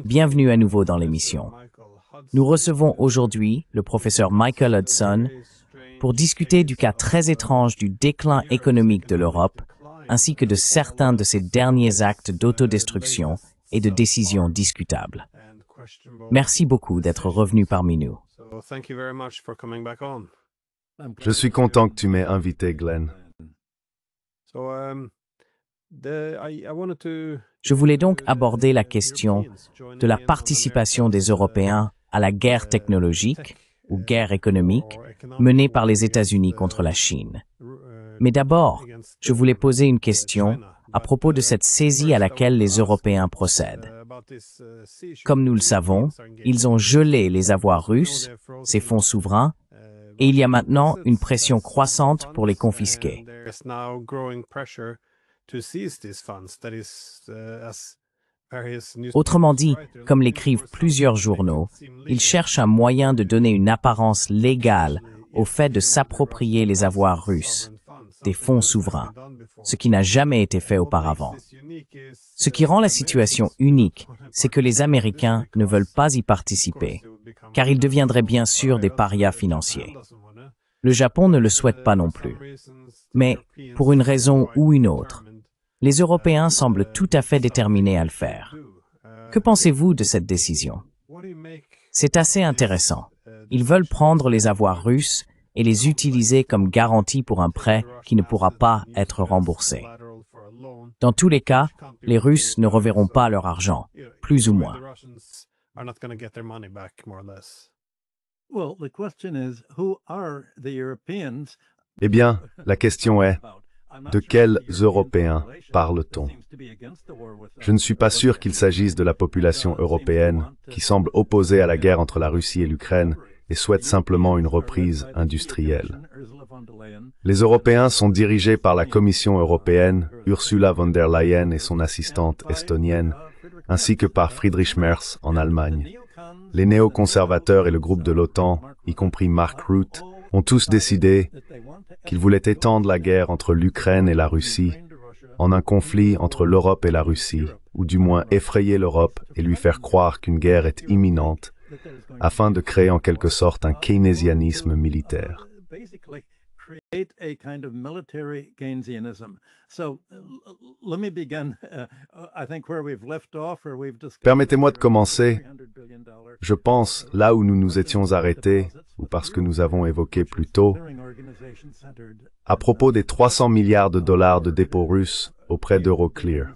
Bienvenue à nouveau dans l'émission. Nous recevons aujourd'hui le professeur Michael Hudson pour discuter du cas très étrange du déclin économique de l'Europe, ainsi que de certains de ses derniers actes d'autodestruction et de décisions discutables. Merci beaucoup d'être revenu parmi nous. Je suis content que tu m'aies invité, Glenn. Je voulais donc aborder la question de la participation des Européens à la guerre technologique ou guerre économique menée par les États-Unis contre la Chine. Mais d'abord, je voulais poser une question à propos de cette saisie à laquelle les Européens procèdent. Comme nous le savons, ils ont gelé les avoirs russes, ces fonds souverains, et il y a maintenant une pression croissante pour les confisquer. Autrement dit, comme l'écrivent plusieurs journaux, ils cherchent un moyen de donner une apparence légale au fait de s'approprier les avoirs russes, des fonds souverains, ce qui n'a jamais été fait auparavant. Ce qui rend la situation unique, c'est que les Américains ne veulent pas y participer, car ils deviendraient bien sûr des parias financiers. Le Japon ne le souhaite pas non plus. Mais, pour une raison ou une autre, les Européens semblent tout à fait déterminés à le faire. Que pensez-vous de cette décision? C'est assez intéressant. Ils veulent prendre les avoirs russes et les utiliser comme garantie pour un prêt qui ne pourra pas être remboursé. Dans tous les cas, les Russes ne reverront pas leur argent, plus ou moins. Eh bien, la question est, de quels Européens parle-t-on? Je ne suis pas sûr qu'il s'agisse de la population européenne qui semble opposée à la guerre entre la Russie et l'Ukraine et souhaite simplement une reprise industrielle. Les Européens sont dirigés par la Commission européenne, Ursula von der Leyen et son assistante estonienne, ainsi que par Friedrich Merz en Allemagne. Les néoconservateurs et le groupe de l'OTAN, y compris Mark Rutte, ont tous décidé qu'ils voulaient étendre la guerre entre l'Ukraine et la Russie en un conflit entre l'Europe et la Russie, ou du moins effrayer l'Europe et lui faire croire qu'une guerre est imminente, afin de créer en quelque sorte un keynésianisme militaire. Permettez-moi de commencer, je pense, là où nous nous étions arrêtés, ou parce que nous avons évoqué plus tôt, à propos des 300 milliards de dollars de dépôts russes auprès d'Euroclear,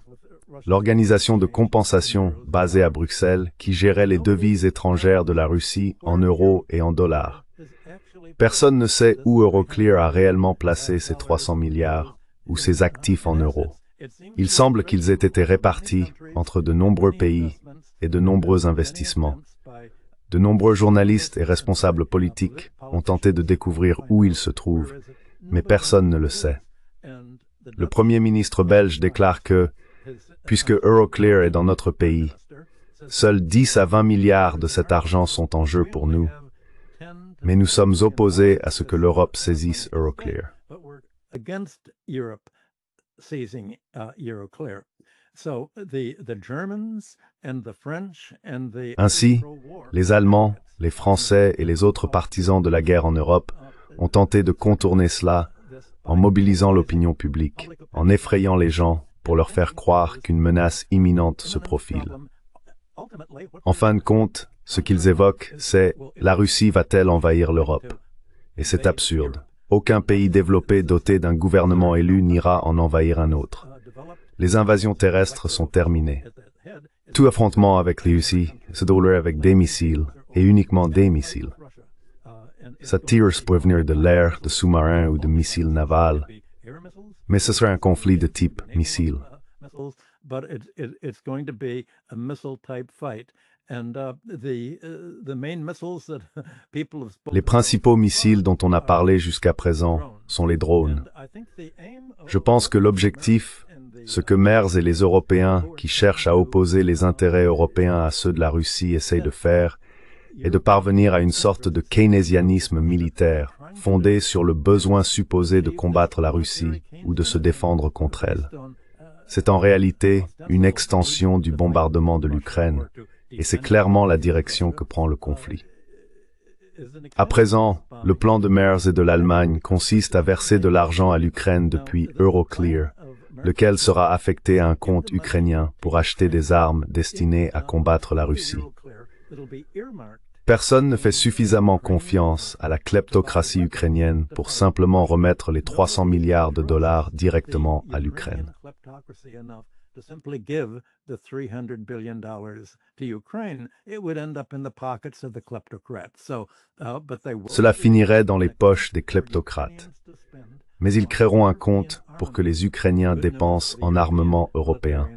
l'organisation de compensation basée à Bruxelles qui gérait les devises étrangères de la Russie en euros et en dollars. Personne ne sait où Euroclear a réellement placé ces 300 milliards ou ses actifs en euros. Il semble qu'ils aient été répartis entre de nombreux pays et de nombreux investissements. De nombreux journalistes et responsables politiques ont tenté de découvrir où ils se trouvent, mais personne ne le sait. Le Premier ministre belge déclare que, puisque Euroclear est dans notre pays, seuls 10 à 20 milliards de cet argent sont en jeu pour nous, mais nous sommes opposés à ce que l'Europe saisisse Euroclear. Ainsi, les Allemands, les Français et les autres partisans de la guerre en Europe ont tenté de contourner cela en mobilisant l'opinion publique, en effrayant les gens pour leur faire croire qu'une menace imminente se profile. En fin de compte, ce qu'ils évoquent, c'est « la Russie va-t-elle envahir l'Europe ?» Et c'est absurde. Aucun pays développé doté d'un gouvernement élu n'ira en envahir un autre. Les invasions terrestres sont terminées. Tout affrontement avec les Russes se déroulerait avec des missiles, et uniquement des missiles. Ça tire peut venir de l'air, de sous-marins ou de missiles navals, mais ce serait un conflit de type missile. Les principaux missiles dont on a parlé jusqu'à présent sont les drones. Je pense que l'objectif, ce que Merz et les Européens qui cherchent à opposer les intérêts européens à ceux de la Russie essayent de faire, est de parvenir à une sorte de keynésianisme militaire, fondé sur le besoin supposé de combattre la Russie ou de se défendre contre elle. c'est en réalité une extension du bombardement de l'Ukraine, et c'est clairement la direction que prend le conflit. À présent, le plan de Merz et de l'Allemagne consiste à verser de l'argent à l'Ukraine depuis Euroclear, lequel sera affecté à un compte ukrainien pour acheter des armes destinées à combattre la Russie. Personne ne fait suffisamment confiance à la kleptocratie ukrainienne pour simplement remettre les 300 milliards de dollars directement à l'Ukraine. Cela finirait dans les poches des kleptocrates. Mais ils créeront un compte pour que les Ukrainiens dépensent en armement européen.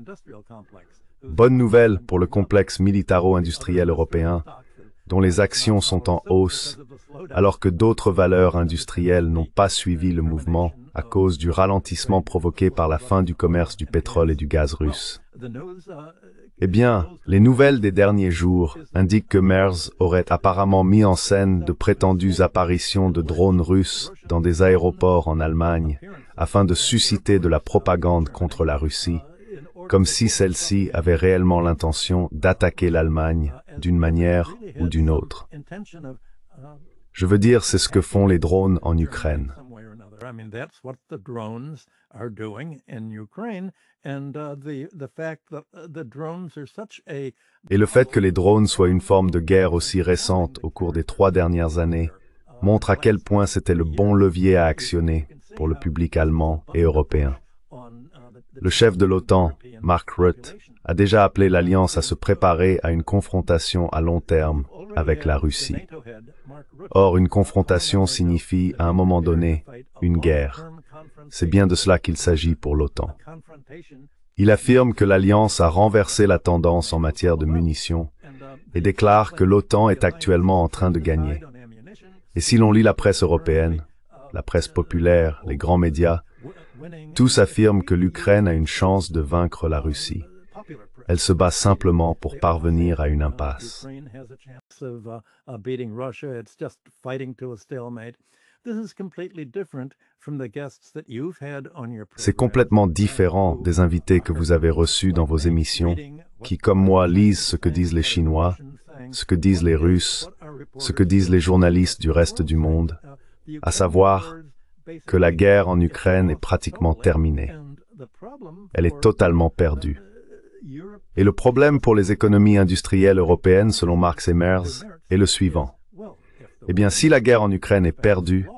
Bonne nouvelle pour le complexe militaro-industriel européen, dont les actions sont en hausse, alors que d'autres valeurs industrielles n'ont pas suivi le mouvement à cause du ralentissement provoqué par la fin du commerce du pétrole et du gaz russe. Eh bien, les nouvelles des derniers jours indiquent que Merz aurait apparemment mis en scène de prétendues apparitions de drones russes dans des aéroports en Allemagne afin de susciter de la propagande contre la Russie, comme si celle-ci avait réellement l'intention d'attaquer l'Allemagne d'une manière ou d'une autre. Je veux dire, c'est ce que font les drones en Ukraine. Et le fait que les drones soient une forme de guerre aussi récente au cours des 3 dernières années montre à quel point c'était le bon levier à actionner pour le public allemand et européen. Le chef de l'OTAN, Mark Rutte, a déjà appelé l'Alliance à se préparer à une confrontation à long terme avec la Russie. Or, une confrontation signifie, à un moment donné, une guerre. C'est bien de cela qu'il s'agit pour l'OTAN. Il affirme que l'Alliance a renversé la tendance en matière de munitions et déclare que l'OTAN est actuellement en train de gagner. Et si l'on lit la presse européenne, la presse populaire, les grands médias, tous affirment que l'Ukraine a une chance de vaincre la Russie. Elle se bat simplement pour parvenir à une impasse. C'est complètement différent des invités que vous avez reçus dans vos émissions, qui, comme moi, lisent ce que disent les Chinois, ce que disent les Russes, ce que disent les journalistes du reste du monde, à savoir que la guerre en Ukraine est pratiquement terminée. Elle est totalement perdue. Et le problème pour les économies industrielles européennes, selon Marx et Merz, est le suivant. Eh bien, si la guerre en Ukraine est perdue,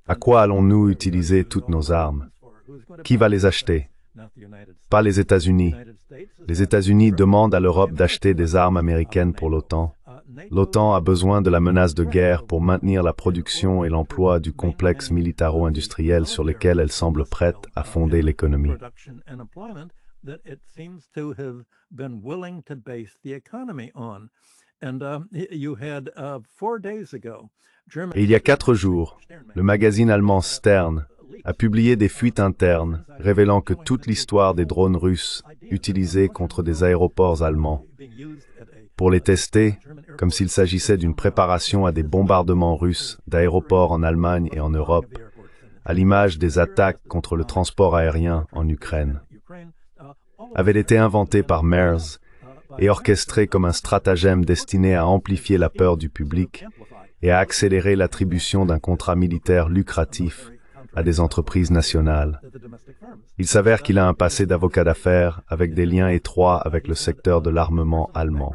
à quoi allons-nous utiliser toutes nos armes? Qui va les acheter? Pas les États-Unis. Les États-Unis demandent à l'Europe d'acheter des armes américaines pour l'OTAN. L'OTAN a besoin de la menace de guerre pour maintenir la production et l'emploi du complexe militaro-industriel sur lequel elle semble prête à fonder l'économie. Et il y a 4 jours, le magazine allemand Stern a publié des fuites internes révélant que toute l'histoire des drones russes utilisés contre des aéroports allemands pour les tester, comme s'il s'agissait d'une préparation à des bombardements russes d'aéroports en Allemagne et en Europe, à l'image des attaques contre le transport aérien en Ukraine, avait été inventé par Merz et orchestré comme un stratagème destiné à amplifier la peur du public et à accélérer l'attribution d'un contrat militaire lucratif à des entreprises nationales. Il s'avère qu'il a un passé d'avocat d'affaires avec des liens étroits avec le secteur de l'armement allemand.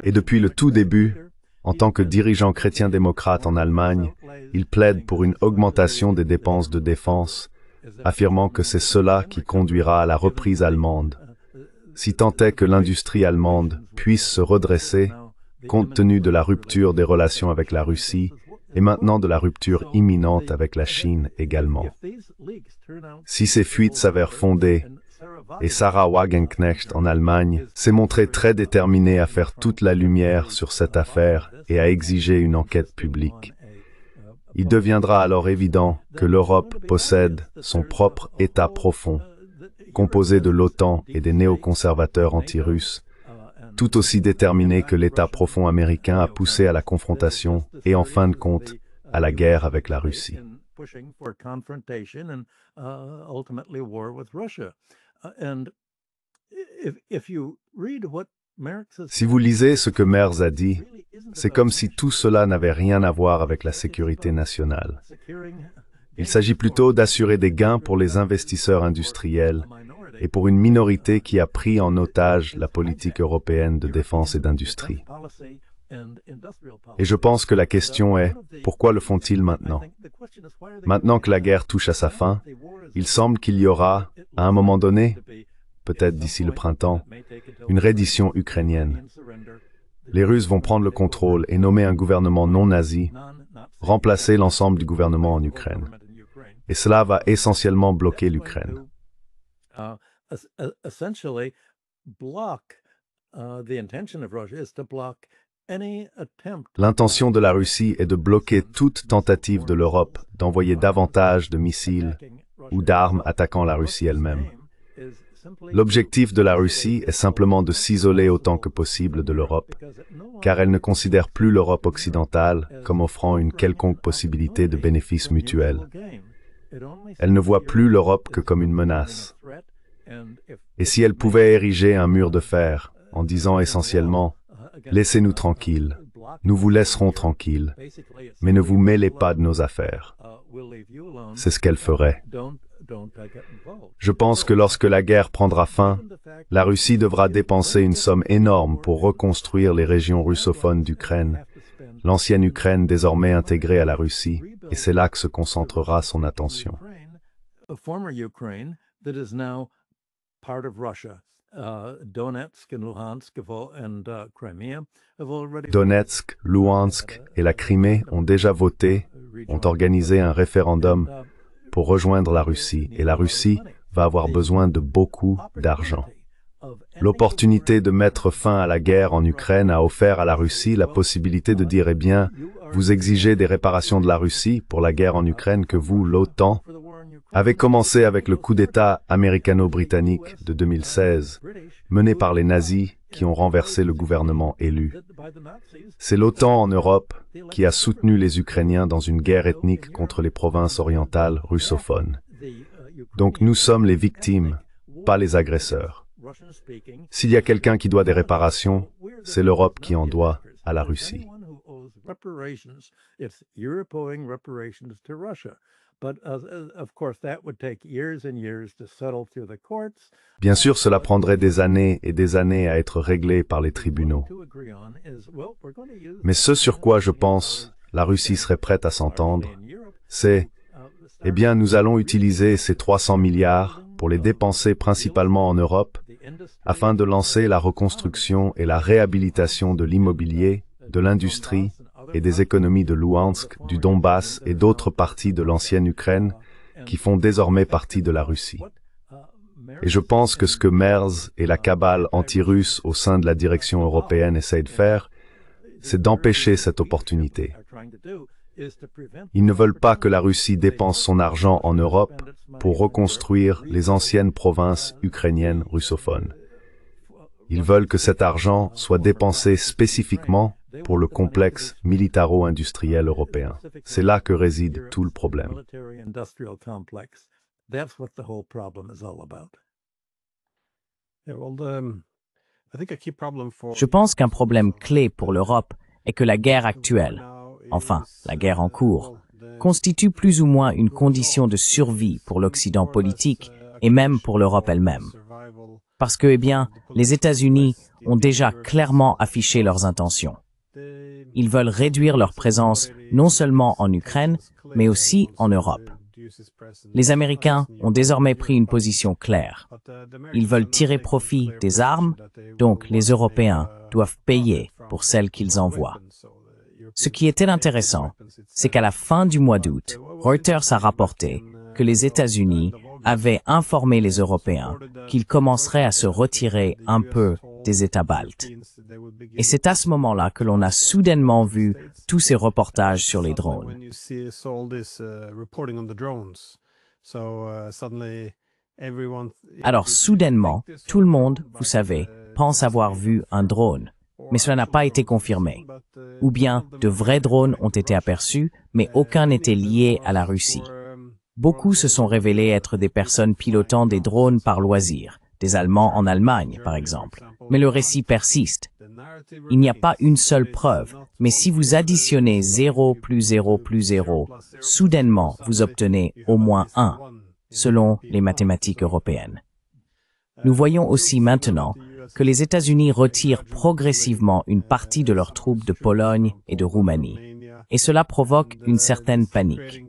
Et depuis le tout début, en tant que dirigeant chrétien-démocrate en Allemagne, il plaide pour une augmentation des dépenses de défense, affirmant que c'est cela qui conduira à la reprise allemande, si tant est que l'industrie allemande puisse se redresser, compte tenu de la rupture des relations avec la Russie, et maintenant de la rupture imminente avec la Chine également. Si ces fuites s'avèrent fondées, et Sarah Wagenknecht en Allemagne s'est montrée très déterminée à faire toute la lumière sur cette affaire et à exiger une enquête publique. Il deviendra alors évident que l'Europe possède son propre État profond, composé de l'OTAN et des néoconservateurs anti-russes, tout aussi déterminés que l'État profond américain à pousser à la confrontation et, en fin de compte, à la guerre avec la Russie. Si vous lisez ce que Merz a dit, c'est comme si tout cela n'avait rien à voir avec la sécurité nationale. Il s'agit plutôt d'assurer des gains pour les investisseurs industriels et pour une minorité qui a pris en otage la politique européenne de défense et d'industrie. Et je pense que la question est, pourquoi le font-ils maintenant? Maintenant que la guerre touche à sa fin, il semble qu'il y aura, à un moment donné, peut-être d'ici le printemps, une reddition ukrainienne. Les Russes vont prendre le contrôle et nommer un gouvernement non nazi, remplacer l'ensemble du gouvernement en Ukraine. Et cela va essentiellement bloquer l'Ukraine. L'intention de la Russie est de bloquer toute tentative de l'Europe d'envoyer davantage de missiles ou d'armes attaquant la Russie elle-même. L'objectif de la Russie est simplement de s'isoler autant que possible de l'Europe, car elle ne considère plus l'Europe occidentale comme offrant une quelconque possibilité de bénéfice mutuel. Elle ne voit plus l'Europe que comme une menace. Et si elle pouvait ériger un mur de fer, en disant essentiellement « Laissez-nous tranquilles, nous vous laisserons tranquilles, mais ne vous mêlez pas de nos affaires », c'est ce qu'elle ferait. Je pense que lorsque la guerre prendra fin, la Russie devra dépenser une somme énorme pour reconstruire les régions russophones d'Ukraine, l'ancienne Ukraine désormais intégrée à la Russie, et c'est là que se concentrera son attention. Donetsk, Louhansk et la Crimée ont déjà voté, ont organisé un référendum pour rejoindre la Russie, et la Russie va avoir besoin de beaucoup d'argent. L'opportunité de mettre fin à la guerre en Ukraine a offert à la Russie la possibilité de dire « Eh bien, vous exigez des réparations de la Russie pour la guerre en Ukraine que vous, l'OTAN, avez commencé avec le coup d'État américano-britannique de 2016, mené par les nazis qui ont renversé le gouvernement élu. C'est l'OTAN en Europe qui a soutenu les Ukrainiens dans une guerre ethnique contre les provinces orientales russophones. Donc nous sommes les victimes, pas les agresseurs. S'il y a quelqu'un qui doit des réparations, c'est l'Europe qui en doit à la Russie. Bien sûr, cela prendrait des années et des années à être réglé par les tribunaux. Mais ce sur quoi je pense la Russie serait prête à s'entendre, c'est « Eh bien, nous allons utiliser ces 300 milliards pour les dépenser principalement en Europe, afin de lancer la reconstruction et la réhabilitation de l'immobilier, de l'industrie et des économies de Louhansk, du Donbass et d'autres parties de l'ancienne Ukraine qui font désormais partie de la Russie. Et je pense que ce que Merz et la cabale anti-russe au sein de la direction européenne essayent de faire, c'est d'empêcher cette opportunité. Ils ne veulent pas que la Russie dépense son argent en Europe pour reconstruire les anciennes provinces ukrainiennes russophones. Ils veulent que cet argent soit dépensé spécifiquement pour le complexe militaro-industriel européen. C'est là que réside tout le problème. Je pense qu'un problème clé pour l'Europe est que la guerre actuelle, enfin la guerre en cours, constitue plus ou moins une condition de survie pour l'Occident politique et même pour l'Europe elle-même. Parce que, eh bien, les États-Unis ont déjà clairement affiché leurs intentions. Ils veulent réduire leur présence non seulement en Ukraine, mais aussi en Europe. Les Américains ont désormais pris une position claire. Ils veulent tirer profit des armes, donc les Européens doivent payer pour celles qu'ils envoient. Ce qui était intéressant, c'est qu'à la fin du mois d'août, Reuters a rapporté que les États-Unis avaient informé les Européens qu'ils commenceraient à se retirer un peu des États baltes. Et c'est à ce moment-là que l'on a soudainement vu tous ces reportages sur les drones. Alors soudainement, tout le monde, vous savez, pense avoir vu un drone, mais cela n'a pas été confirmé. Ou bien, de vrais drones ont été aperçus, mais aucun n'était lié à la Russie. Beaucoup se sont révélés être des personnes pilotant des drones par loisir, des Allemands en Allemagne, par exemple. Mais le récit persiste. Il n'y a pas une seule preuve, mais si vous additionnez 0 plus 0 plus 0, soudainement, vous obtenez au moins 1, selon les mathématiques européennes. Nous voyons aussi maintenant que les États-Unis retirent progressivement une partie de leurs troupes de Pologne et de Roumanie, et cela provoque une certaine panique.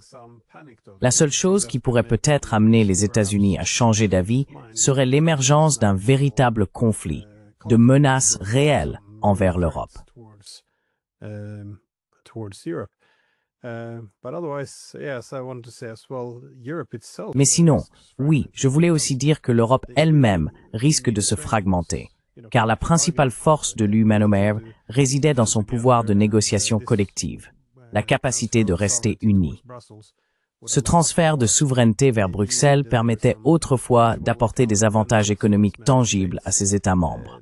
La seule chose qui pourrait peut-être amener les États-Unis à changer d'avis serait l'émergence d'un véritable conflit, de menaces réelles envers l'Europe. Mais sinon, oui, je voulais aussi dire que l'Europe elle-même risque de se fragmenter, car la principale force de l'UMNOMER résidait dans son pouvoir de négociation collective, la capacité de rester unie. Ce transfert de souveraineté vers Bruxelles permettait autrefois d'apporter des avantages économiques tangibles à ses États membres.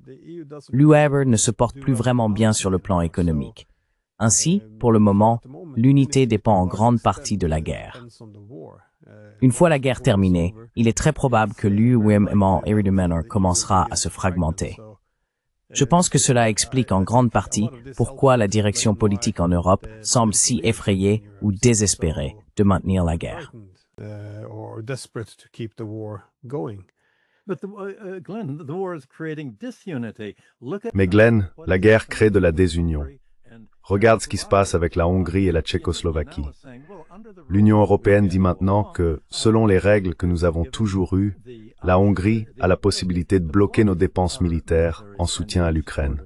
L'UE ne se porte plus vraiment bien sur le plan économique. Ainsi, pour le moment, l'unité dépend en grande partie de la guerre. Une fois la guerre terminée, il est très probable que l'UE commencera à se fragmenter. Je pense que cela explique en grande partie pourquoi la direction politique en Europe semble si effrayée ou désespérée de maintenir la guerre. Mais Glenn, la guerre crée de la désunion. Regarde ce qui se passe avec la Hongrie et la Tchécoslovaquie. L'Union européenne dit maintenant que, selon les règles que nous avons toujours eues, la Hongrie a la possibilité de bloquer nos dépenses militaires en soutien à l'Ukraine.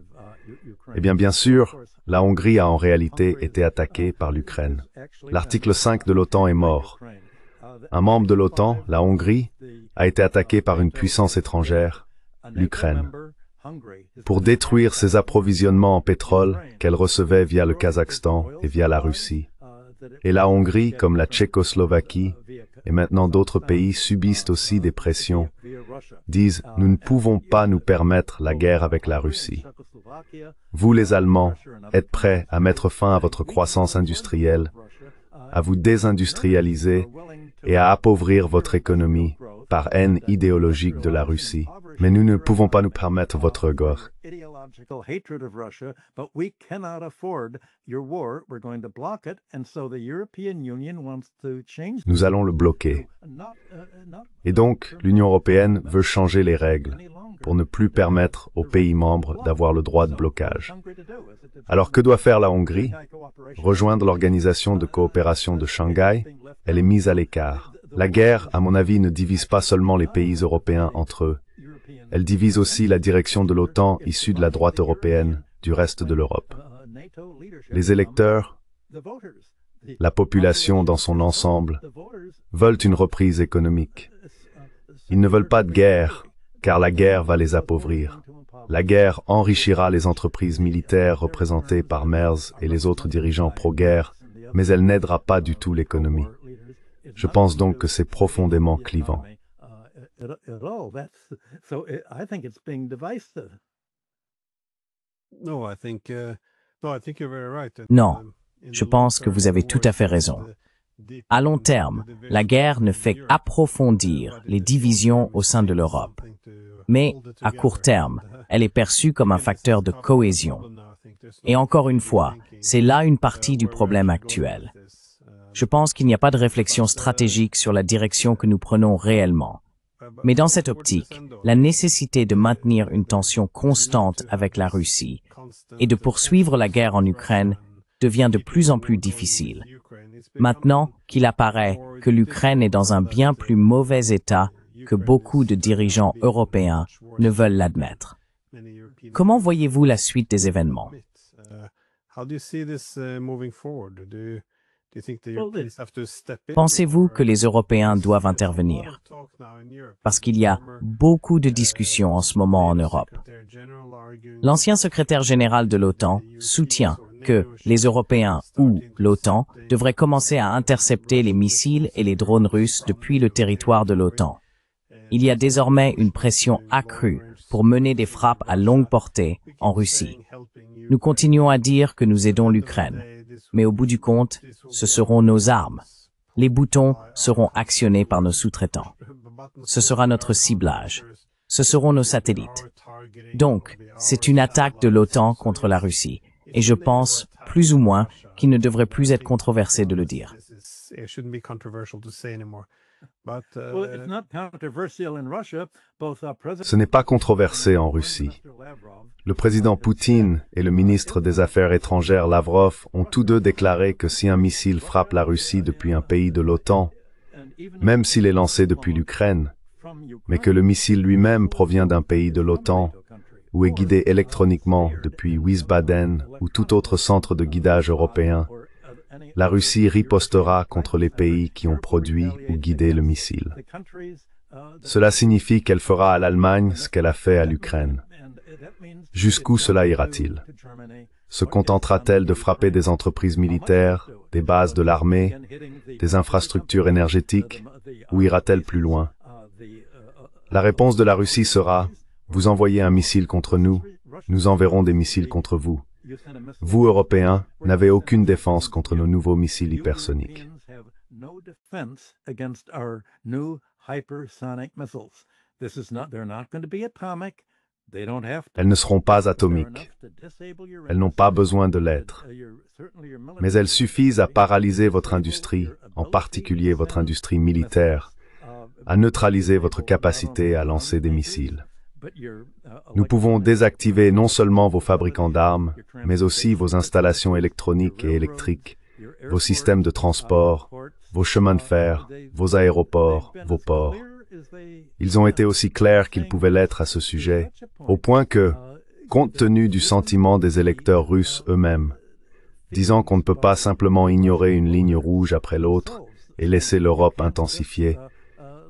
Eh bien sûr, la Hongrie a en réalité été attaquée par l'Ukraine. L'article 5 de l'OTAN est mort. Un membre de l'OTAN, la Hongrie, a été attaqué par une puissance étrangère, l'Ukraine, pour détruire ses approvisionnements en pétrole qu'elle recevait via le Kazakhstan et via la Russie. Et la Hongrie, comme la Tchécoslovaquie, et maintenant d'autres pays subissent aussi des pressions, disent « Nous ne pouvons pas nous permettre la guerre avec la Russie. Vous les Allemands êtes prêts à mettre fin à votre croissance industrielle, à vous désindustrialiser et à appauvrir votre économie par haine idéologique de la Russie. Mais nous ne pouvons pas nous permettre votre guerre. Nous allons le bloquer. Et donc, l'Union européenne veut changer les règles pour ne plus permettre aux pays membres d'avoir le droit de blocage. Alors que doit faire la Hongrie? Rejoindre l'organisation de coopération de Shanghai? Elle est mise à l'écart. La guerre, à mon avis, ne divise pas seulement les pays européens entre eux. Elle divise aussi la direction de l'OTAN issue de la droite européenne du reste de l'Europe. Les électeurs, la population dans son ensemble, veulent une reprise économique. Ils ne veulent pas de guerre, car la guerre va les appauvrir. La guerre enrichira les entreprises militaires représentées par Merz et les autres dirigeants pro-guerre, mais elle n'aidera pas du tout l'économie. Je pense donc que c'est profondément clivant. Non, je pense que vous avez tout à fait raison. À long terme, la guerre ne fait qu'approfondir les divisions au sein de l'Europe. Mais, à court terme, elle est perçue comme un facteur de cohésion. Et encore une fois, c'est là une partie du problème actuel. Je pense qu'il n'y a pas de réflexion stratégique sur la direction que nous prenons réellement. Mais dans cette optique, la nécessité de maintenir une tension constante avec la Russie et de poursuivre la guerre en Ukraine devient de plus en plus difficile. Maintenant qu'il apparaît que l'Ukraine est dans un bien plus mauvais état que beaucoup de dirigeants européens ne veulent l'admettre. Comment voyez-vous la suite des événements? Pensez-vous que les Européens doivent intervenir? Parce qu'il y a beaucoup de discussions en ce moment en Europe. L'ancien secrétaire général de l'OTAN soutient que les Européens ou l'OTAN devraient commencer à intercepter les missiles et les drones russes depuis le territoire de l'OTAN. Il y a désormais une pression accrue pour mener des frappes à longue portée en Russie. Nous continuons à dire que nous aidons l'Ukraine, mais au bout du compte, ce seront nos armes. Les boutons seront actionnés par nos sous-traitants. Ce sera notre ciblage. Ce seront nos satellites. Donc, c'est une attaque de l'OTAN contre la Russie, et je pense, plus ou moins, qu'il ne devrait plus être controversé de le dire. Ce n'est pas controversé en Russie. Le président Poutine et le ministre des Affaires étrangères Lavrov ont tous deux déclaré que si un missile frappe la Russie depuis un pays de l'OTAN, même s'il est lancé depuis l'Ukraine, mais que le missile lui-même provient d'un pays de l'OTAN ou est guidé électroniquement depuis Wiesbaden ou tout autre centre de guidage européen, la Russie ripostera contre les pays qui ont produit ou guidé le missile. Cela signifie qu'elle fera à l'Allemagne ce qu'elle a fait à l'Ukraine. Jusqu'où cela ira-t-il? Se contentera-t-elle de frapper des entreprises militaires, des bases de l'armée, des infrastructures énergétiques, ou ira-t-elle plus loin? La réponse de la Russie sera « Vous envoyez un missile contre nous, nous enverrons des missiles contre vous. Vous, Européens, n'avez aucune défense contre nos nouveaux missiles hypersoniques. » Elles ne seront pas atomiques. Elles n'ont pas besoin de l'être. Mais elles suffisent à paralyser votre industrie, en particulier votre industrie militaire, à neutraliser votre capacité à lancer des missiles. Nous pouvons désactiver non seulement vos fabricants d'armes, mais aussi vos installations électroniques et électriques, vos systèmes de transport, vos chemins de fer, vos aéroports, vos ports. Ils ont été aussi clairs qu'ils pouvaient l'être à ce sujet, au point que, compte tenu du sentiment des électeurs russes eux-mêmes, disant qu'on ne peut pas simplement ignorer une ligne rouge après l'autre et laisser l'Europe intensifier,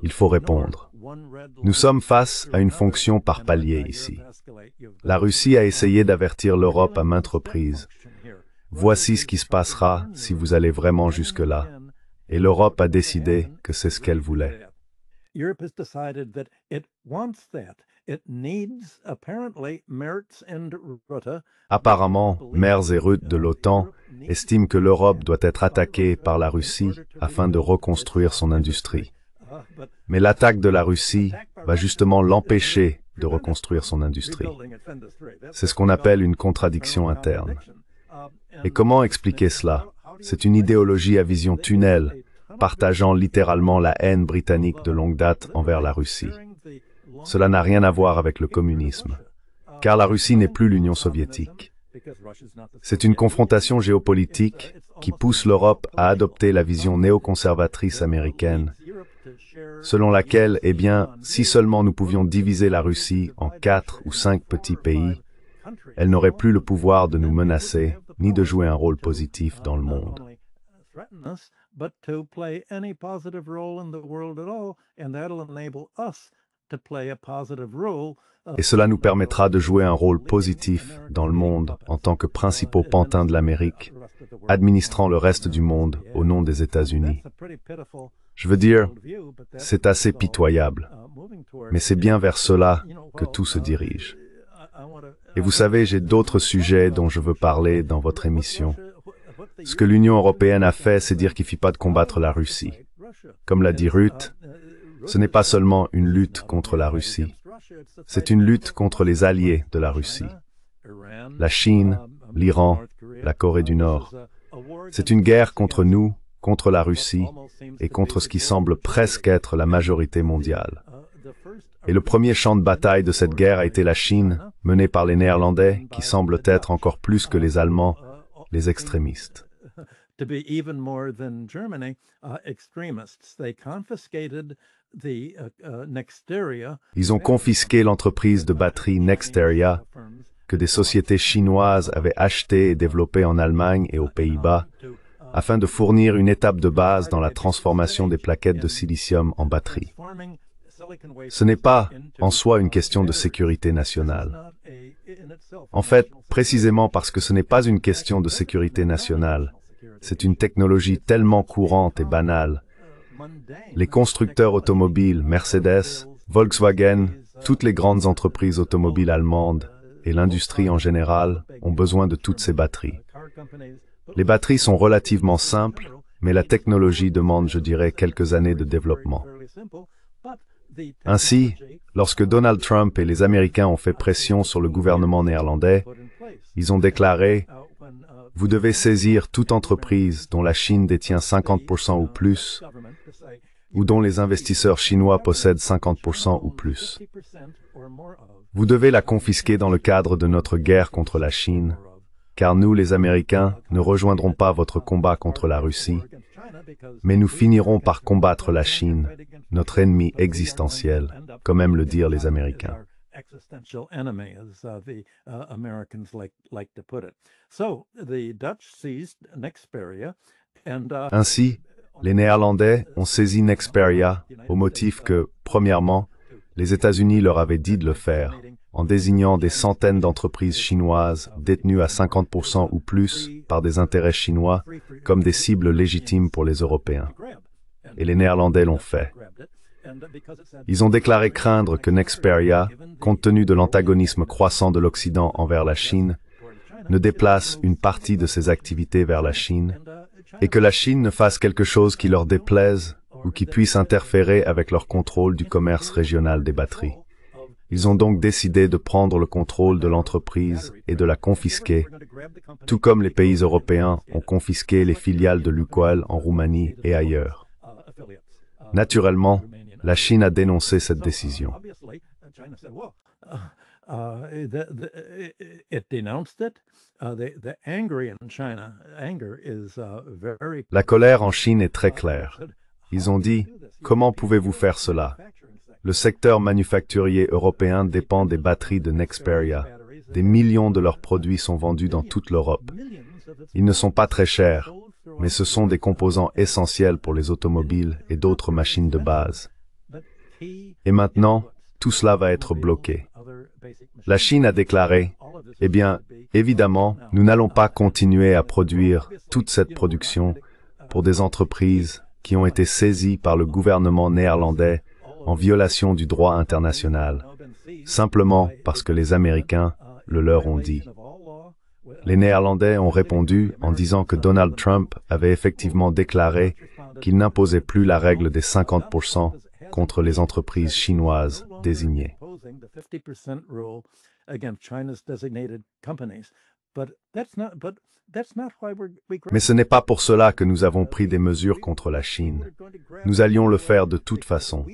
il faut répondre. Nous sommes face à une fonction par palier ici. La Russie a essayé d'avertir l'Europe à maintes reprises. Voici ce qui se passera si vous allez vraiment jusque-là. Et l'Europe a décidé que c'est ce qu'elle voulait. Apparemment, Merz et Rutte de l'OTAN estiment que l'Europe doit être attaquée par la Russie afin de reconstruire son industrie. Mais l'attaque de la Russie va justement l'empêcher de reconstruire son industrie. C'est ce qu'on appelle une contradiction interne. Et comment expliquer cela? C'est une idéologie à vision tunnel, partageant littéralement la haine britannique de longue date envers la Russie. Cela n'a rien à voir avec le communisme, car la Russie n'est plus l'Union soviétique. C'est une confrontation géopolitique qui pousse l'Europe à adopter la vision néoconservatrice américaine, selon laquelle, eh bien, si seulement nous pouvions diviser la Russie en 4 ou 5 petits pays, elle n'aurait plus le pouvoir de nous menacer, ni de jouer un rôle positif dans le monde. Et cela nous permettra de jouer un rôle positif dans le monde en tant que principaux pantins de l'Amérique, administrant le reste du monde au nom des États-Unis. Je veux dire, c'est assez pitoyable, mais c'est bien vers cela que tout se dirige. Et vous savez, j'ai d'autres sujets dont je veux parler dans votre émission. Ce que l'Union européenne a fait, c'est dire qu'il ne suffit pas de combattre la Russie. Comme l'a dit Rutte, ce n'est pas seulement une lutte contre la Russie, c'est une lutte contre les alliés de la Russie. La Chine, l'Iran, la Corée du Nord. C'est une guerre contre nous, contre la Russie et contre ce qui semble presque être la majorité mondiale. Et le premier champ de bataille de cette guerre a été la Chine, menée par les Néerlandais, qui semblent être encore plus que les Allemands, les extrémistes. Ils ont confisqué l'entreprise de batterie Nexteria, que des sociétés chinoises avaient achetée et développée en Allemagne et aux Pays-Bas, afin de fournir une étape de base dans la transformation des plaquettes de silicium en batterie. Ce n'est pas, en soi, une question de sécurité nationale. En fait, précisément parce que ce n'est pas une question de sécurité nationale, c'est une technologie tellement courante et banale. Les constructeurs automobiles Mercedes, Volkswagen, toutes les grandes entreprises automobiles allemandes et l'industrie en général ont besoin de toutes ces batteries. Les batteries sont relativement simples, mais la technologie demande, je dirais, quelques années de développement. Ainsi, lorsque Donald Trump et les Américains ont fait pression sur le gouvernement néerlandais, ils ont déclaré « Vous devez saisir toute entreprise dont la Chine détient 50% ou plus, ou dont les investisseurs chinois possèdent 50% ou plus. Vous devez la confisquer dans le cadre de notre guerre contre la Chine, car nous, les Américains, ne rejoindrons pas votre combat contre la Russie, mais nous finirons par combattre la Chine, notre ennemi existentiel, comme aiment le dire les Américains. » Ainsi, les Néerlandais ont saisi Nexperia au motif que, premièrement, les États-Unis leur avaient dit de le faire, en désignant des centaines d'entreprises chinoises détenues à 50% ou plus par des intérêts chinois comme des cibles légitimes pour les Européens. Et les Néerlandais l'ont fait. Ils ont déclaré craindre que Nexperia, compte tenu de l'antagonisme croissant de l'Occident envers la Chine, ne déplace une partie de ses activités vers la Chine, et que la Chine ne fasse quelque chose qui leur déplaise ou qui puisse interférer avec leur contrôle du commerce régional des batteries. Ils ont donc décidé de prendre le contrôle de l'entreprise et de la confisquer, tout comme les pays européens ont confisqué les filiales de Lukoil en Roumanie et ailleurs. Naturellement, la Chine a dénoncé cette décision. La colère en Chine est très claire. Ils ont dit « Comment pouvez-vous faire cela ?» Le secteur manufacturier européen dépend des batteries de Nexperia. Des millions de leurs produits sont vendus dans toute l'Europe. Ils ne sont pas très chers, mais ce sont des composants essentiels pour les automobiles et d'autres machines de base. Et maintenant, tout cela va être bloqué. La Chine a déclaré « Eh bien, évidemment, nous n'allons pas continuer à produire toute cette production pour des entreprises qui ont été saisies par le gouvernement néerlandais en violation du droit international, simplement parce que les Américains le leur ont dit. » Les Néerlandais ont répondu en disant que Donald Trump avait effectivement déclaré qu'il n'imposait plus la règle des 50% contre les entreprises chinoises désignées. Mais ce n'est pas pour cela que nous avons pris des mesures contre la Chine. Nous allions le faire de toute façon,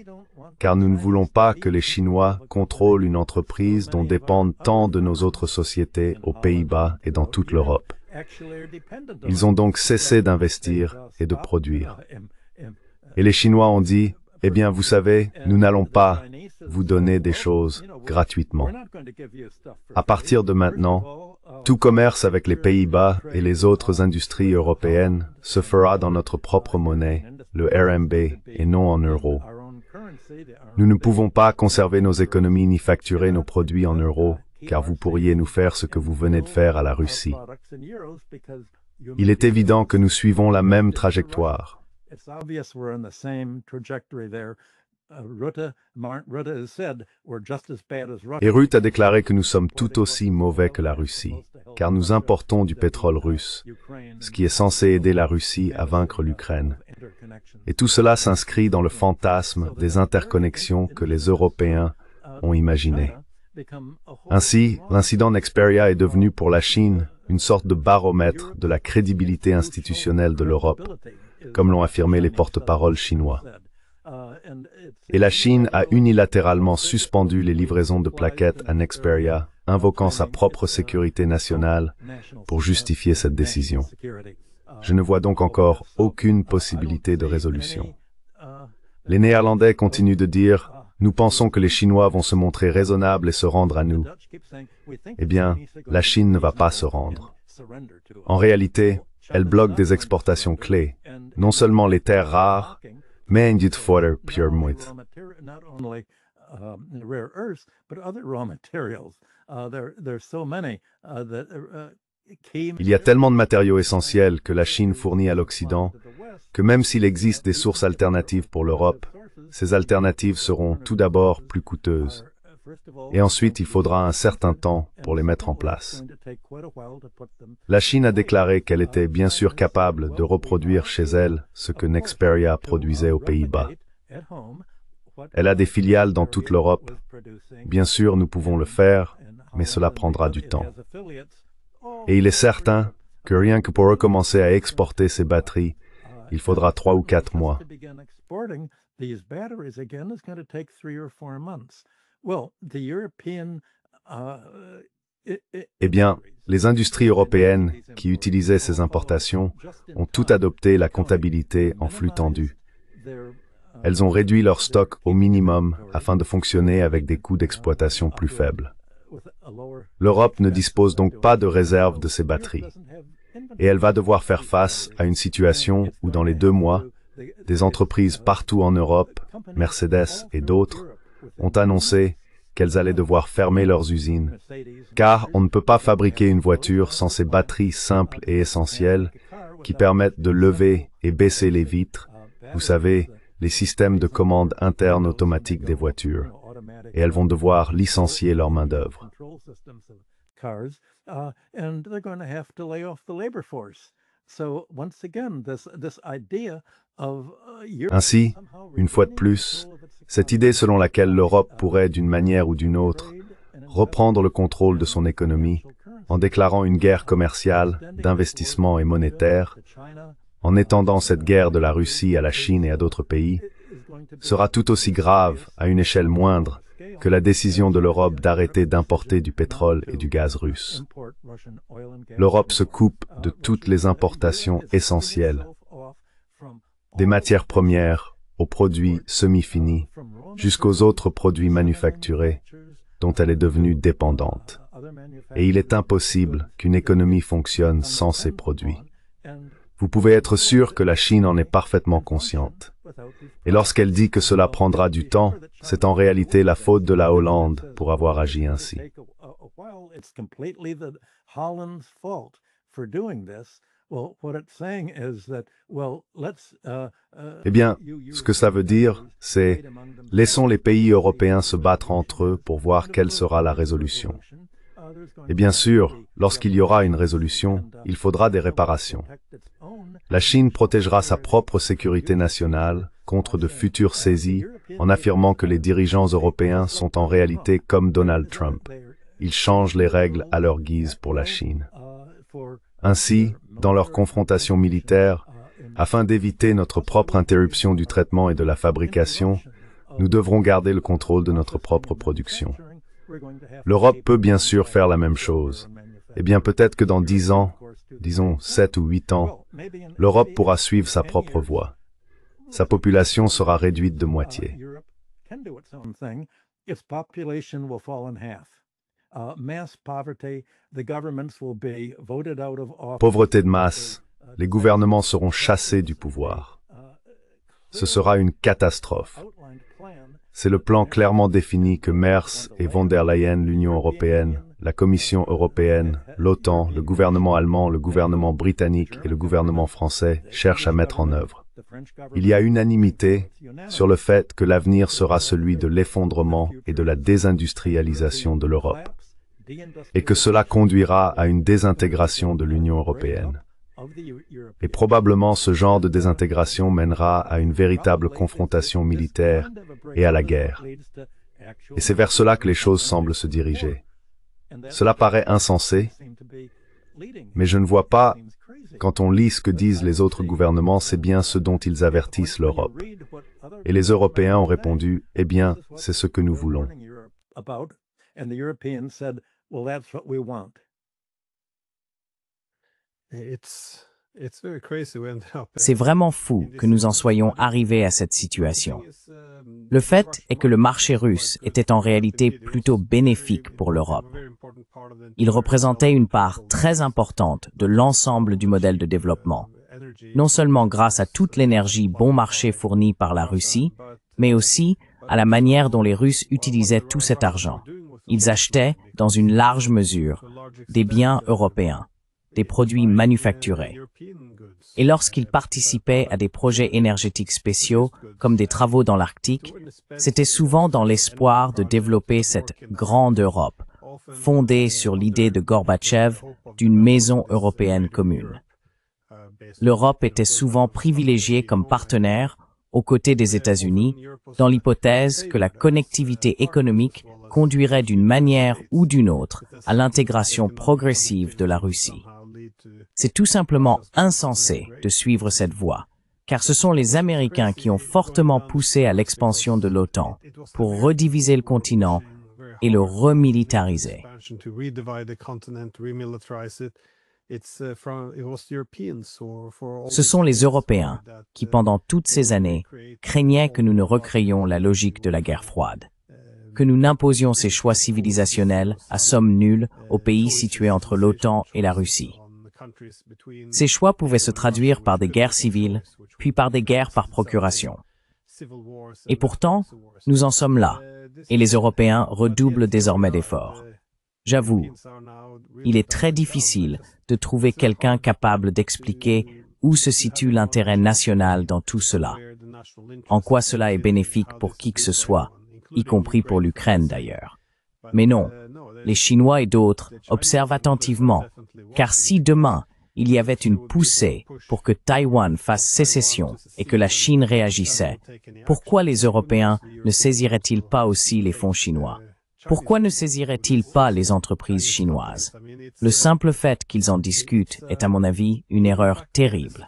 car nous ne voulons pas que les Chinois contrôlent une entreprise dont dépendent tant de nos autres sociétés aux Pays-Bas et dans toute l'Europe. Ils ont donc cessé d'investir et de produire. Et les Chinois ont dit, « Eh bien, vous savez, nous n'allons pas vous donner des choses gratuitement. À partir de maintenant, tout commerce avec les Pays-Bas et les autres industries européennes se fera dans notre propre monnaie, le RMB, et non en euros. Nous ne pouvons pas conserver nos économies ni facturer nos produits en euros, car vous pourriez nous faire ce que vous venez de faire à la Russie. Il est évident que nous suivons la même trajectoire. Et Rutte a déclaré que nous sommes tout aussi mauvais que la Russie, car nous importons du pétrole russe, ce qui est censé aider la Russie à vaincre l'Ukraine. Et tout cela s'inscrit dans le fantasme des interconnexions que les Européens ont imaginées. Ainsi, l'incident Nexperia est devenu pour la Chine une sorte de baromètre de la crédibilité institutionnelle de l'Europe, comme l'ont affirmé les porte-paroles chinois. Et la Chine a unilatéralement suspendu les livraisons de plaquettes à Nexperia, invoquant sa propre sécurité nationale pour justifier cette décision. Je ne vois donc encore aucune possibilité de résolution. Les Néerlandais continuent de dire « Nous pensons que les Chinois vont se montrer raisonnables et se rendre à nous. » Eh bien, la Chine ne va pas se rendre. En réalité, elle bloque des exportations clés, non seulement les terres rares, mais Indutfoder Purmuit. Il y a tellement de matériaux essentiels que la Chine fournit à l'Occident que même s'il existe des sources alternatives pour l'Europe, ces alternatives seront tout d'abord plus coûteuses. Et ensuite, il faudra un certain temps pour les mettre en place. La Chine a déclaré qu'elle était bien sûr capable de reproduire chez elle ce que Nexperia produisait aux Pays-Bas. Elle a des filiales dans toute l'Europe. Bien sûr, nous pouvons le faire, mais cela prendra du temps. Et il est certain que rien que pour recommencer à exporter ces batteries, il faudra 3 ou 4 mois. Eh bien, les industries européennes qui utilisaient ces importations ont toutes adopté la comptabilité en flux tendu. Elles ont réduit leur stock au minimum afin de fonctionner avec des coûts d'exploitation plus faibles. L'Europe ne dispose donc pas de réserve de ces batteries. Et elle va devoir faire face à une situation où dans les 2 mois, des entreprises partout en Europe, Mercedes et d'autres, ont annoncé qu'elles allaient devoir fermer leurs usines, car on ne peut pas fabriquer une voiture sans ces batteries simples et essentielles qui permettent de lever et baisser les vitres, vous savez, les systèmes de commande interne automatique des voitures, et elles vont devoir licencier leur main-d'œuvre. Ainsi, une fois de plus, cette idée selon laquelle l'Europe pourrait, d'une manière ou d'une autre, reprendre le contrôle de son économie en déclarant une guerre commerciale, d'investissement et monétaire, en étendant cette guerre de la Russie à la Chine et à d'autres pays, sera tout aussi grave, à une échelle moindre, que la décision de l'Europe d'arrêter d'importer du pétrole et du gaz russe. L'Europe se coupe de toutes les importations essentielles, des matières premières aux produits semi-finis, jusqu'aux autres produits manufacturés dont elle est devenue dépendante. Et il est impossible qu'une économie fonctionne sans ces produits. Vous pouvez être sûr que la Chine en est parfaitement consciente. Et lorsqu'elle dit que cela prendra du temps, c'est en réalité la faute de la Hollande pour avoir agi ainsi. Eh bien, ce que ça veut dire, c'est « laissons les pays européens se battre entre eux pour voir quelle sera la résolution ». Et bien sûr, lorsqu'il y aura une résolution, il faudra des réparations. La Chine protégera sa propre sécurité nationale contre de futures saisies en affirmant que les dirigeants européens sont en réalité comme Donald Trump. Ils changent les règles à leur guise pour la Chine. Ainsi, dans leur confrontation militaire, afin d'éviter notre propre interruption du traitement et de la fabrication, nous devrons garder le contrôle de notre propre production. L'Europe peut bien sûr faire la même chose. Eh bien, peut-être que dans 10 ans, disons 7 ou 8 ans, l'Europe pourra suivre sa propre voie. Sa population sera réduite de moitié. Pauvreté de masse, les gouvernements seront chassés du pouvoir. Ce sera une catastrophe. C'est le plan clairement défini que Merz et von der Leyen, l'Union européenne, la Commission européenne, l'OTAN, le gouvernement allemand, le gouvernement britannique et le gouvernement français cherchent à mettre en œuvre. Il y a unanimité sur le fait que l'avenir sera celui de l'effondrement et de la désindustrialisation de l'Europe, et que cela conduira à une désintégration de l'Union européenne. Et probablement ce genre de désintégration mènera à une véritable confrontation militaire et à la guerre. Et c'est vers cela que les choses semblent se diriger. Cela paraît insensé, mais je ne vois pas, quand on lit ce que disent les autres gouvernements, c'est bien ce dont ils avertissent l'Europe. Et les Européens ont répondu, eh bien, c'est ce que nous voulons. C'est vraiment fou que nous en soyons arrivés à cette situation. Le fait est que le marché russe était en réalité plutôt bénéfique pour l'Europe. Il représentait une part très importante de l'ensemble du modèle de développement, non seulement grâce à toute l'énergie bon marché fournie par la Russie, mais aussi à la manière dont les Russes utilisaient tout cet argent. Ils achetaient, dans une large mesure, des biens européens, des produits manufacturés. et lorsqu'ils participaient à des projets énergétiques spéciaux, comme des travaux dans l'Arctique, c'était souvent dans l'espoir de développer cette grande Europe, fondée sur l'idée de Gorbatchev d'une maison européenne commune. L'Europe était souvent privilégiée comme partenaire aux côtés des États-Unis, dans l'hypothèse que la connectivité économique conduirait d'une manière ou d'une autre à l'intégration progressive de la Russie. C'est tout simplement insensé de suivre cette voie, car ce sont les Américains qui ont fortement poussé à l'expansion de l'OTAN pour rediviser le continent et le remilitariser. Ce sont les Européens qui, pendant toutes ces années, craignaient que nous ne recréions la logique de la guerre froide, que nous n'imposions ces choix civilisationnels à somme nulle aux pays situés entre l'OTAN et la Russie. Ces choix pouvaient se traduire par des guerres civiles, puis par des guerres par procuration. Et pourtant, nous en sommes là, et les Européens redoublent désormais d'efforts. J'avoue, il est très difficile de trouver quelqu'un capable d'expliquer où se situe l'intérêt national dans tout cela, en quoi cela est bénéfique pour qui que ce soit, y compris pour l'Ukraine d'ailleurs. Mais non, les Chinois et d'autres observent attentivement, car si demain il y avait une poussée pour que Taïwan fasse sécession et que la Chine réagissait, pourquoi les Européens ne saisiraient-ils pas aussi les fonds chinois? Pourquoi ne saisiraient-ils pas les entreprises chinoises? Le simple fait qu'ils en discutent est, à mon avis, une erreur terrible.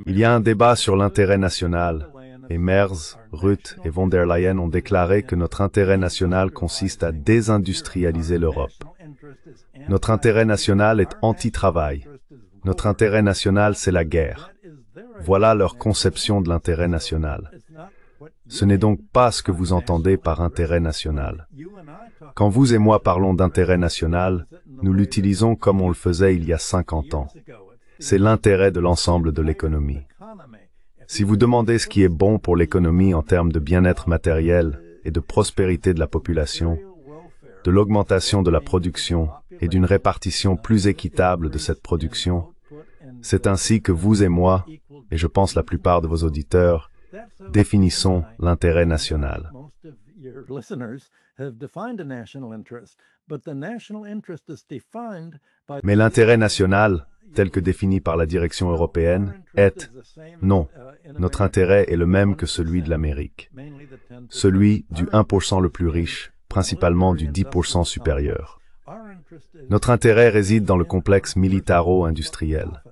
Il y a un débat sur l'intérêt national, et Merz, Rutte et von der Leyen ont déclaré que notre intérêt national consiste à désindustrialiser l'Europe. Notre intérêt national est anti-travail. Notre intérêt national, c'est la guerre. Voilà leur conception de l'intérêt national. Ce n'est donc pas ce que vous entendez par intérêt national. Quand vous et moi parlons d'intérêt national, nous l'utilisons comme on le faisait il y a 50 ans. C'est l'intérêt de l'ensemble de l'économie. Si vous demandez ce qui est bon pour l'économie en termes de bien-être matériel et de prospérité de la population, de l'augmentation de la production et d'une répartition plus équitable de cette production, c'est ainsi que vous et moi, et je pense la plupart de vos auditeurs, définissons l'intérêt national. Mais l'intérêt national, tel que défini par la direction européenne, est, non, notre intérêt est le même que celui de l'Amérique, celui du 1% le plus riche, principalement du 10% supérieur. Notre intérêt réside dans le complexe militaro-industriel.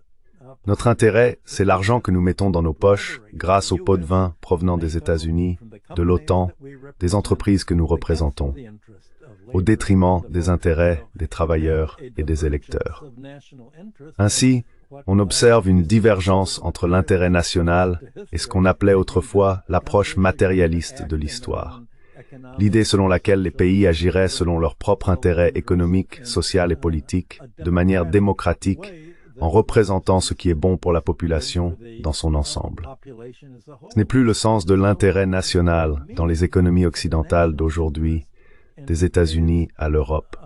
Notre intérêt, c'est l'argent que nous mettons dans nos poches grâce aux pots de vin provenant des États-Unis, de l'OTAN, des entreprises que nous représentons, au détriment des intérêts des travailleurs et des électeurs. Ainsi, on observe une divergence entre l'intérêt national et ce qu'on appelait autrefois l'approche matérialiste de l'histoire. L'idée selon laquelle les pays agiraient selon leur propre intérêt économique, social et politique, de manière démocratique, en représentant ce qui est bon pour la population dans son ensemble. Ce n'est plus le sens de l'intérêt national dans les économies occidentales d'aujourd'hui, des États-Unis à l'Europe.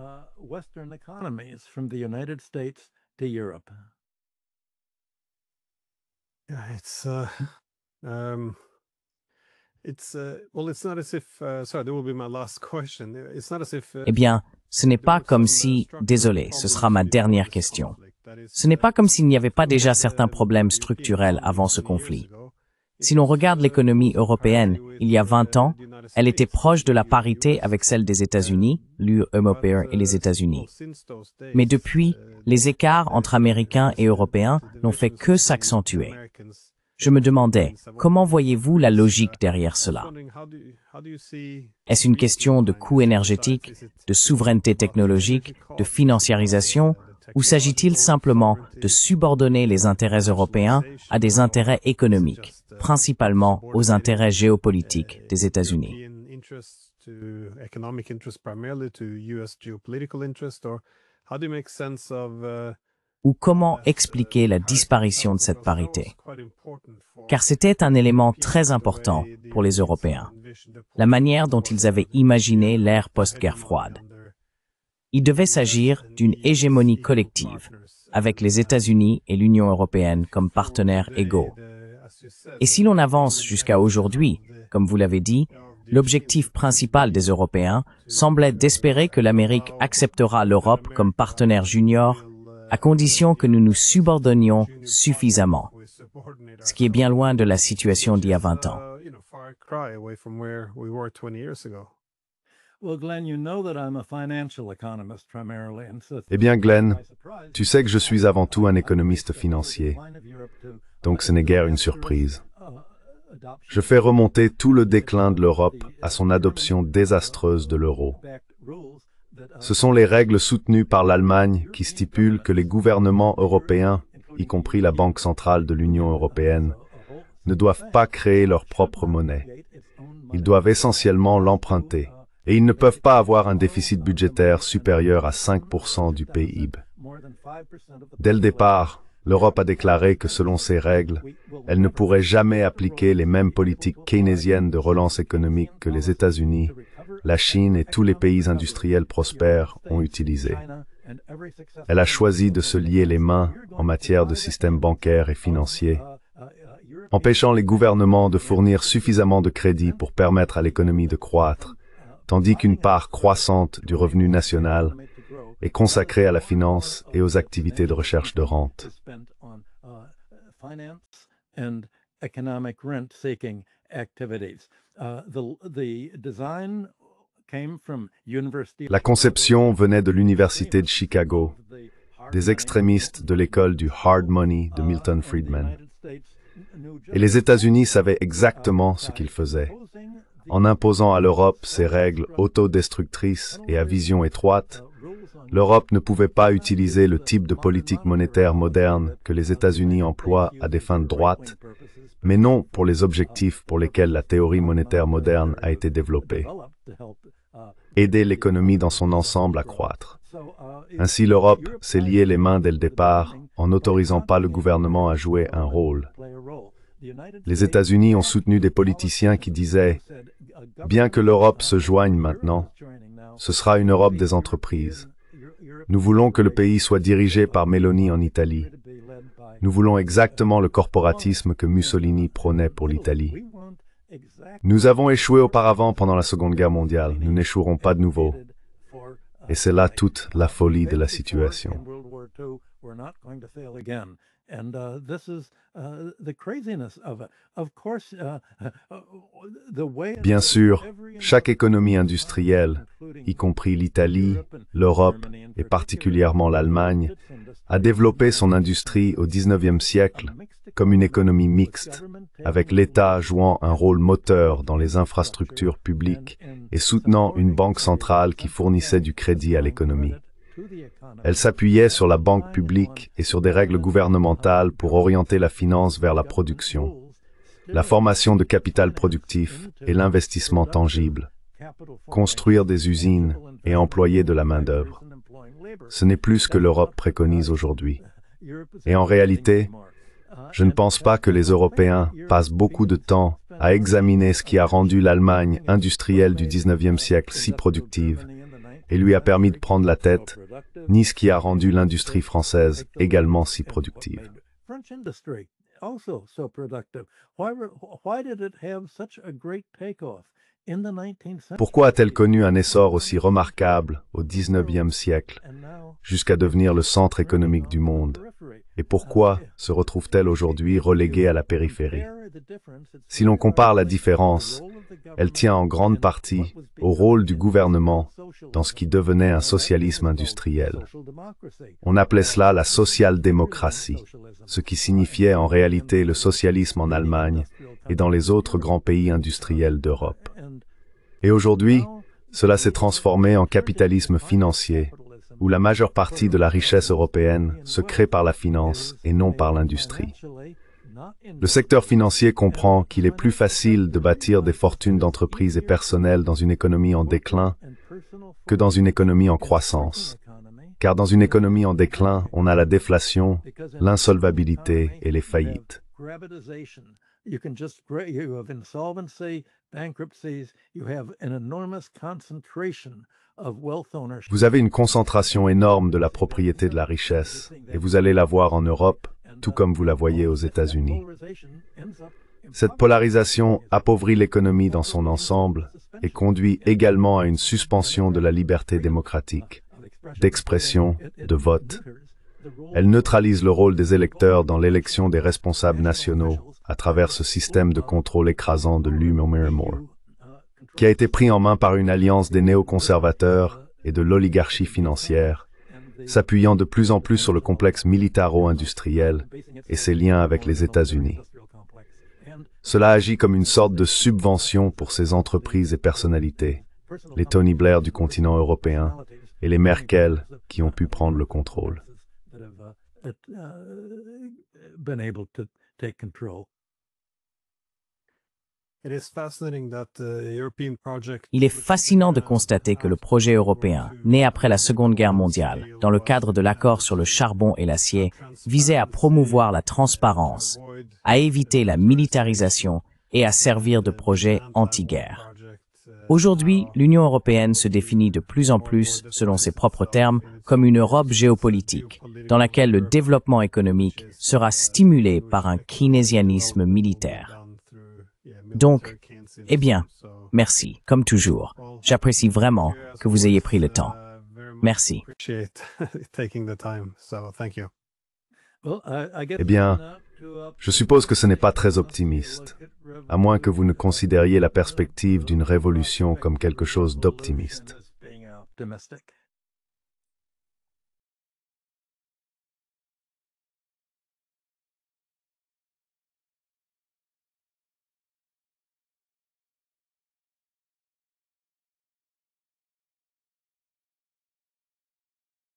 Eh bien, ce n'est pas comme si, désolé, ce sera ma dernière question. Ce n'est pas comme s'il n'y avait pas déjà certains problèmes structurels avant ce conflit. Si l'on regarde l'économie européenne, il y a 20 ans, elle était proche de la parité avec celle des États-Unis, l'Union européenne et les États-Unis. Mais depuis, les écarts entre Américains et Européens n'ont fait que s'accentuer. Je me demandais, comment voyez-vous la logique derrière cela? Est-ce une question de coût énergétique, de souveraineté technologique, de financiarisation, ou s'agit-il simplement de subordonner les intérêts européens à des intérêts économiques, principalement aux intérêts géopolitiques des États-Unis? Ou comment expliquer la disparition de cette parité? Car c'était un élément très important pour les Européens, la manière dont ils avaient imaginé l'ère post-guerre froide. Il devait s'agir d'une hégémonie collective, avec les États-Unis et l'Union européenne comme partenaires égaux. Et si l'on avance jusqu'à aujourd'hui, comme vous l'avez dit, l'objectif principal des Européens semblait d'espérer que l'Amérique acceptera l'Europe comme partenaire junior, à condition que nous nous subordonnions suffisamment, ce qui est bien loin de la situation d'il y a 20 ans. Eh bien, Glenn, tu sais que je suis avant tout un économiste financier, donc ce n'est guère une surprise. Je fais remonter tout le déclin de l'Europe à son adoption désastreuse de l'euro. Ce sont les règles soutenues par l'Allemagne qui stipulent que les gouvernements européens, y compris la Banque centrale de l'Union européenne, ne doivent pas créer leur propre monnaie. Ils doivent essentiellement l'emprunter. Et ils ne peuvent pas avoir un déficit budgétaire supérieur à 5% du PIB. Dès le départ, l'Europe a déclaré que selon ces règles, elle ne pourrait jamais appliquer les mêmes politiques keynésiennes de relance économique que les États-Unis, la Chine et tous les pays industriels prospères ont utilisées. Elle a choisi de se lier les mains en matière de système bancaire et financier, empêchant les gouvernements de fournir suffisamment de crédits pour permettre à l'économie de croître, tandis qu'une part croissante du revenu national est consacrée à la finance et aux activités de recherche de rente. La conception venait de l'Université de Chicago, des extrémistes de l'école du hard money de Milton Friedman. Et les États-Unis savaient exactement ce qu'ils faisaient. En imposant à l'Europe ces règles autodestructrices et à vision étroite, l'Europe ne pouvait pas utiliser le type de politique monétaire moderne que les États-Unis emploient à des fins de droite, mais non pour les objectifs pour lesquels la théorie monétaire moderne a été développée. Aider l'économie dans son ensemble à croître. Ainsi, l'Europe s'est liée les mains dès le départ en n'autorisant pas le gouvernement à jouer un rôle. Les États-Unis ont soutenu des politiciens qui disaient « Bien que l'Europe se joigne maintenant, ce sera une Europe des entreprises. Nous voulons que le pays soit dirigé par Meloni en Italie. Nous voulons exactement le corporatisme que Mussolini prônait pour l'Italie. Nous avons échoué auparavant pendant la Seconde Guerre mondiale. Nous n'échouerons pas de nouveau. » Et c'est là toute la folie de la situation. Bien sûr, chaque économie industrielle, y compris l'Italie, l'Europe et particulièrement l'Allemagne, a développé son industrie au XIXe siècle comme une économie mixte, avec l'État jouant un rôle moteur dans les infrastructures publiques et soutenant une banque centrale qui fournissait du crédit à l'économie. Elle s'appuyait sur la banque publique et sur des règles gouvernementales pour orienter la finance vers la production, la formation de capital productif et l'investissement tangible, construire des usines et employer de la main-d'œuvre. Ce n'est plus ce que l'Europe préconise aujourd'hui. Et en réalité, je ne pense pas que les Européens passent beaucoup de temps à examiner ce qui a rendu l'Allemagne industrielle du XIXe siècle si productive et lui a permis de prendre la tête, ni ce qui a rendu l'industrie française également si productive. Pourquoi a-t-elle connu un essor aussi remarquable au XIXe siècle, jusqu'à devenir le centre économique du monde? Et pourquoi se retrouve-t-elle aujourd'hui reléguée à la périphérie? Si l'on compare la différence, elle tient en grande partie au rôle du gouvernement dans ce qui devenait un socialisme industriel. On appelait cela la social-démocratie, ce qui signifiait en réalité le socialisme en Allemagne et dans les autres grands pays industriels d'Europe. Et aujourd'hui, cela s'est transformé en capitalisme financier, où la majeure partie de la richesse européenne se crée par la finance et non par l'industrie. Le secteur financier comprend qu'il est plus facile de bâtir des fortunes d'entreprises et personnelles dans une économie en déclin que dans une économie en croissance. Car dans une économie en déclin, on a la déflation, l'insolvabilité et les faillites. You have insolvency, bankruptcies, you have an enormous concentration Vous avez une concentration énorme de la propriété de la richesse, et vous allez la voir en Europe, tout comme vous la voyez aux États-Unis. Cette polarisation appauvrit l'économie dans son ensemble et conduit également à une suspension de la liberté démocratique, d'expression, de vote. Elle neutralise le rôle des électeurs dans l'élection des responsables nationaux à travers ce système de contrôle écrasant de l'Umoe-Miramore, qui a été pris en main par une alliance des néoconservateurs et de l'oligarchie financière, s'appuyant de plus en plus sur le complexe militaro-industriel et ses liens avec les États-Unis. Cela agit comme une sorte de subvention pour ces entreprises et personnalités, les Tony Blair du continent européen et les Merkel qui ont pu prendre le contrôle. Il est fascinant de constater que le projet européen, né après la Seconde Guerre mondiale, dans le cadre de l'accord sur le charbon et l'acier, visait à promouvoir la transparence, à éviter la militarisation et à servir de projet anti-guerre. Aujourd'hui, l'Union européenne se définit de plus en plus, selon ses propres termes, comme une Europe géopolitique, dans laquelle le développement économique sera stimulé par un keynésianisme militaire. Donc, eh bien, merci, comme toujours. J'apprécie vraiment que vous ayez pris le temps. Merci. Eh bien, je suppose que ce n'est pas très optimiste, à moins que vous ne considériez la perspective d'une révolution comme quelque chose d'optimiste.